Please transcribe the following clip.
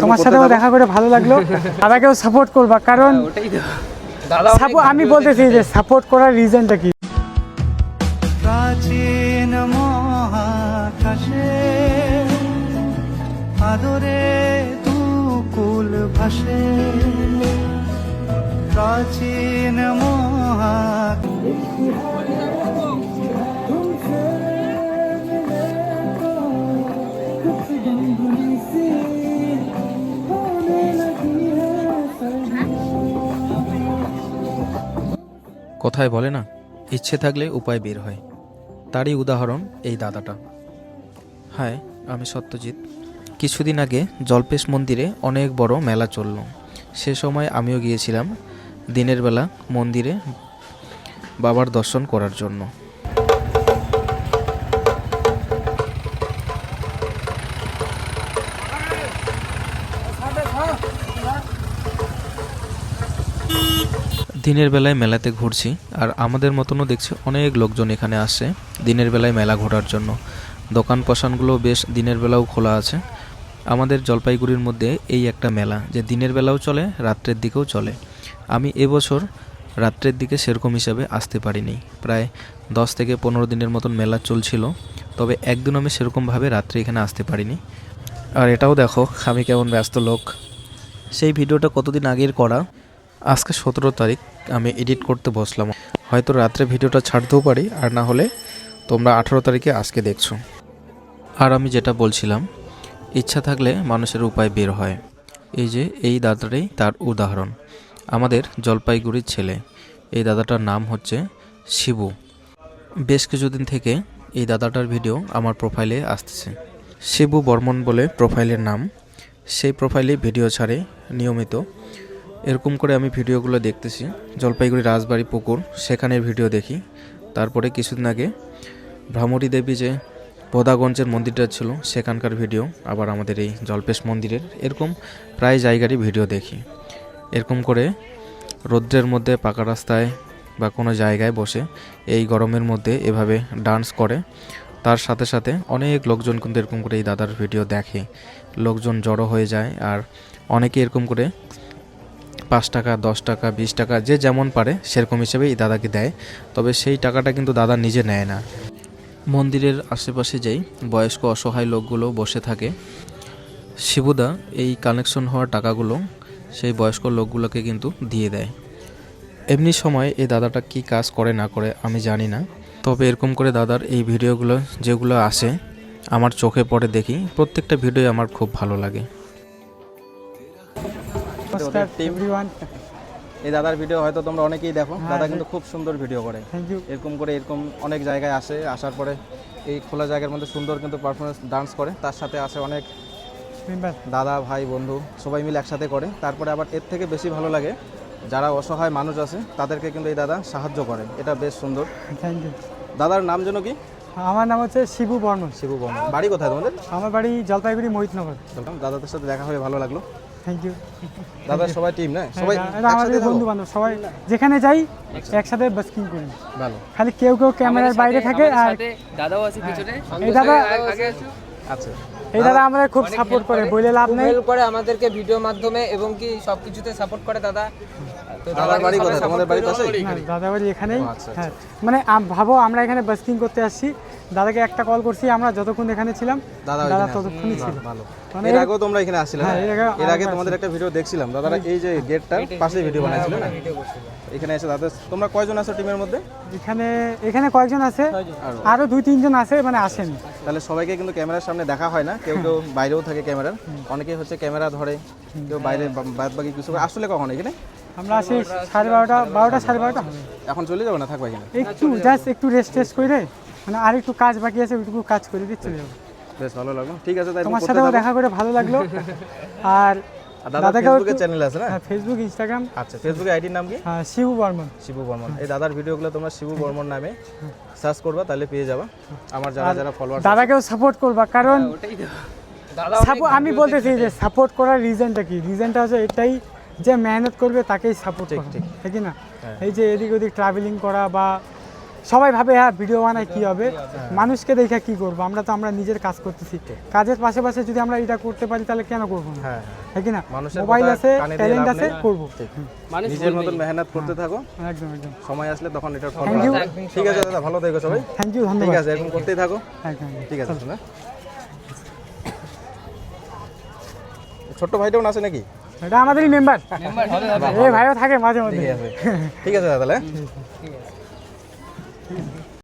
তোমার সাথেও দেখা করে ভালো লাগলো। দাদাকেও সাপোর্ট করবা, কারণ আমি বলতেছি যে সাপোর্ট করার রিজনটা কি। প্রাচীন মহাকাশে আদরে দুকুল ভাসে, প্রাচীন কথায় বলে না, ইচ্ছে থাকলে উপায় বের হয়। তারই উদাহরণ এই দাদাটা। হ্যাঁ, আমি সত্যজিৎ। কিছুদিন আগে জল্পেশ মন্দিরে অনেক বড় মেলা চলল। সে সময় আমিও গিয়েছিলাম দিনের বেলা মন্দিরে বাবার দর্শন করার জন্য। দিনের বেলায় মেলাতে ঘুরছি, আর আমাদের মতনও দেখছি অনেক লোকজন এখানে আসে দিনের বেলায় মেলা ঘোরার জন্য। দোকান পশানগুলো বেশ দিনের বেলাও খোলা আছে। আমাদের জলপাইগুড়ির মধ্যে এই একটা মেলা যে দিনের বেলাও চলে, রাত্রের দিকেও চলে। আমি এবছর রাত্রের দিকে সেরকম হিসাবে আসতে পারিনি। প্রায় 10 থেকে 15 দিনের মতন মেলা চলছিল, তবে একদিন আমি সেরকমভাবে রাত্রে এখানে আসতে পারিনি। আর এটাও দেখো আমি কেমন ব্যস্ত লোক। সেই ভিডিওটা কতদিন আগের করা, আজকে 17 তারিখ আমি এডিট করতে বসলাম। হয়তো রাত্রে ভিডিওটা ছাড়তেও পারি, আর না হলে তোমরা 18 তারিখে আজকে দেখছো। আর আমি যেটা বলছিলাম, ইচ্ছা থাকলে মানুষের উপায় বের হয়। এই যে এই দাদাটাই তার উদাহরণ, আমাদের জলপাইগুড়ির ছেলে। এই দাদাটার নাম হচ্ছে শিবু। বেশ কিছুদিন থেকে এই দাদাটার ভিডিও আমার প্রোফাইলে আসতেছে। শিবু বর্মন বলে প্রোফাইলের নাম। সেই প্রোফাইলে ভিডিও ছাড়ে নিয়মিত। এরকম করে আমি ভিডিওগুলো দেখতেছি। জলপাইগুড়ি রাজবাড়ি পুকুর, সেখানের ভিডিও দেখি। তারপরে কিছুদিন আগে ভ্রামরী দেবী যে বোদাগঞ্জের মন্দিরটা ছিল সেখানকার ভিডিও, আবার আমাদের এই জল্পেশ মন্দিরের, এরকম প্রায় জায়গারই ভিডিও দেখি। এরকম করে রৌদ্রের মধ্যে পাকা রাস্তায় বা কোনো জায়গায় বসে এই গরমের মধ্যে এভাবে ডান্স করে। তার সাথে সাথে অনেক লোকজন কিন্তু এরকম করে এই দাদার ভিডিও দেখে। লোকজন জড়ো হয়ে যায়, আর অনেকে এরকম করে 5 টাকা, 10 টাকা, 20 টাকা যে যেমন পারে সেরকম হিসেবে এই দাদাকে দেয়। তবে সেই টাকাটা কিন্তু দাদা নিজে নেয় না। মন্দিরের আশেপাশে যেই বয়স্ক অসহায় লোকগুলো বসে থাকে, শিবুদা এই কানেকশন হওয়ার টাকাগুলো সেই বয়স্ক লোকগুলোকে কিন্তু দিয়ে দেয়। এমনি সময় এই দাদাটা কি কাজ করে না করে আমি জানি না, তবে এরকম করে দাদার এই ভিডিওগুলো যেগুলো আসে আমার চোখে পড়ে, দেখি প্রত্যেকটা ভিডিও আমার খুব ভালো লাগে। এই দাদার ভিডিও হয়তো তোমরা অনেকেই দেখো। দাদা কিন্তু খুব সুন্দর ভিডিও করে। এরকম করে এরকম অনেক জায়গায় আসে, আসার পরে এই খোলা জায়গার মধ্যে সুন্দর কিন্তু পারফরমেন্স ডান্স করে। তার সাথে আসে অনেক দাদা ভাই বন্ধু সবাই মিলে একসাথে করে। তারপরে আবার এর থেকে বেশি ভালো লাগে যারা অসহায় মানুষ আছে তাদেরকে কিন্তু এই দাদা সাহায্য করে। এটা বেশ সুন্দর। Thank you. দাদার নাম যেন কি? আমার নাম হচ্ছে শিবু বর্মন। শিবু বর্মন। বাড়ি কোথায় তোমাদের? আমার বাড়ি জলপাইগুড়ি মোহিতনগর। দাদাদের সাথে দেখা হয়ে ভালো লাগলো। Thank you. দাদার সবাই টিম না? সবাই আমাদের বন্ধু বান্ধব, সবাই যেখানে যাই একসাথে বাস্কিং করি। ভালো। খালি কেউ কেউ ক্যামেরার বাইরে থাকে, আর দাদাও আছে পিছনে। এই দাদা আগে আছে। আচ্ছা, এই দাদা আমাদের খুব সাপোর্ট করে, বলে লাভ নেই। হেল্প করে আমাদেরকে ভিডিওর মাধ্যমে এবং কি সবকিছুতে সাপোর্ট করে দাদা। তো দাদার বাড়ি কোথায়? তোমাদের বাড়ি পাশে? দাদা বাড়ি এখানেই। আচ্ছা, হ্যাঁ, মানে ভাবো আমরা এখানে বাস্কিং করতে আসছি, দাদাকে একটা কল করছি, আমরা যতক্ষণ এখানে ছিলাম দাদা ততক্ষণই ছিল। ভালো। মানে এর আগেও তোমরা এখানে আসছিলে? হ্যাঁ, এর আগে তোমাদের একটা ভিডিও দেখছিলাম। দাদারা এই যে গেটটার পাশে ভিডিও বানাইছিল না? এখানে এসে দাদা, তোমরা কয়জন আছো টিমের মধ্যে? এখানে কয়েকজন আছে, আরো 2-3 জন আছে, মানে আসেন। তাহলে সবাইকে কিন্তু ক্যামেরার সামনে দেখা হয় না, কেউ কেউ বাইরেও থাকে ক্যামেরার। অনেকেই হচ্ছে ক্যামেরা ধরে, কেউ বাইরে বাদ বাকি কিছু। আসলে কখন এখানে? আমরা আসি 12:30, 12টা 12:30 হবে। এখন চলে যাবো না, থাকবো এখানে? একটু রেস্ট করে, মানে আর একটু কাজ বাকি আছে, ওইটুকু কাজ করে দিয়ে চলে যাবো। বেশ ভালো লাগলো। ঠিক আছে, তাই তোমার সাথেও দেখা করে ভালো লাগলো। আর দাদার ফেসবুকে চ্যানেল আছে না? হ্যাঁ, ফেসবুক, ইনস্টাগ্রাম। আচ্ছা, ফেসবুকে আইডির নাম কি? শিবু বর্মন। শিবু বর্মন। এই দাদার ভিডিওগুলো তোমরা শিবু বর্মন নামে সার্চ করবা, তাহলে পেয়ে যাবা। আমার যারা ফলোয়ার, দাদাকেও সাপোর্ট করবা, কারণ আমি বলতেছি যে সাপোর্ট করার রিজনটা কি? রিজনটা হচ্ছে এটাই যে মেহনত করবে তাকেই সাপোর্ট করা, ঠিক না? এই যে এদিক ওদিক ট্রাভেলিং করা বা সবাই ভাবে হ্যাঁ ভিডিও বানায় কি হবে, মানুষকে দেখে কি করবো, আমরা নিজের কাজ করতেছি, কাজের পাশে যদি আমরা এটা করতে পারি তাহলে কেন করবো না, হ্যাঁ হ্যাঁ কি না, মানুষের মোবাইল কথা আছে কানে দিয়ে ট্যালেন্ট লাভ আছে নেই। করবো। নিজের মতন মেহনত করতে থাকো, একদম একদম সময় আসলে তখন এটার ফল Thank you. পাবে। ঠিক আছে দাদা, ভালো থেকো সবাই। থ্যাংক ইউ, ঠিক ধন্যবাদ। আছে, এরকম করতেই থাকো। একদম একদম। ঠিক আছে না, ছোট্ট ভাইটাও নাচে নাকি? এটা আমাদেরই মেম্বার, এই ভাইও থাকে মাঝে মধ্যে। ঠিক আছে, ঠিক আছে দাদা তাহলে।